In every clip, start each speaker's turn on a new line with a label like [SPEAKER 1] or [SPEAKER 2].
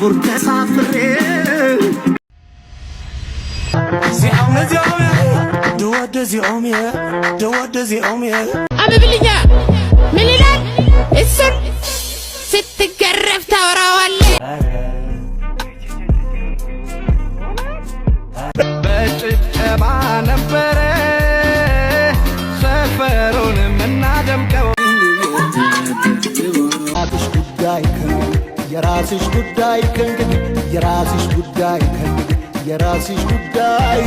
[SPEAKER 1] ባቡር ተሳፍሬ
[SPEAKER 2] አብብልኛ ምን ይላል እሱን ስትገረፍ ታወራዋለህ
[SPEAKER 1] በጭብጨባ ነበረ ሰፈሩን ምናደምቀው አብሽ ጉዳይ የራስሽ ጉዳይ የራስሽ ጉዳይ የራስሽ ጉዳይ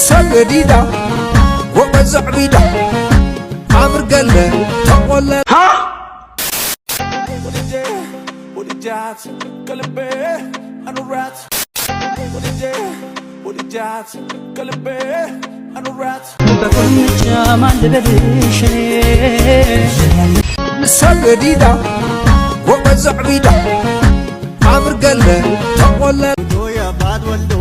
[SPEAKER 1] ሰገዲዳ ወበዛዕቢዳ አምር ገለ ተቆለ ወዲጃት ከልቤ አኑራት ወዲጃት ከልቤ አኑራት በቁንጫ ማልበልሽ ሰገዲዳ ወበዛዕቢዳ አምር ገለ ተቆለ ዶያ ባድ ወልዶ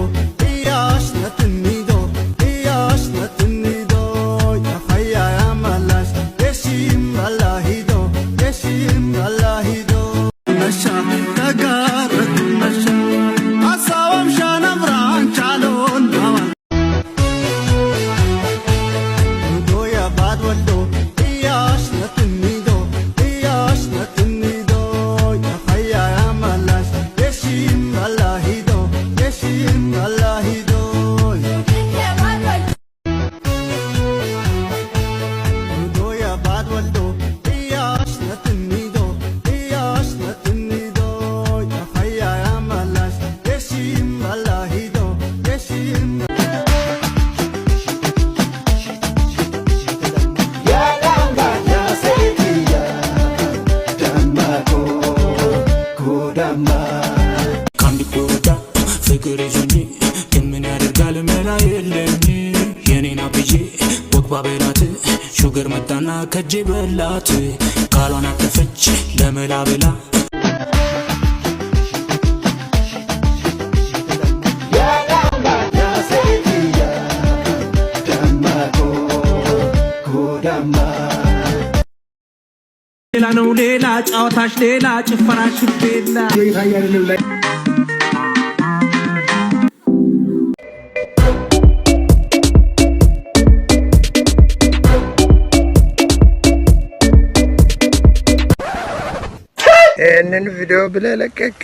[SPEAKER 1] ሹገር መጣና ከጄ በላት ቃሏን አጠፈች ለመላ ብላ ሌላ ነው ሌላ ጫወታሽ ሌላ ጭፈራሽ ሌላ
[SPEAKER 3] ይህንን ቪዲዮ ብለህ ለቀቅ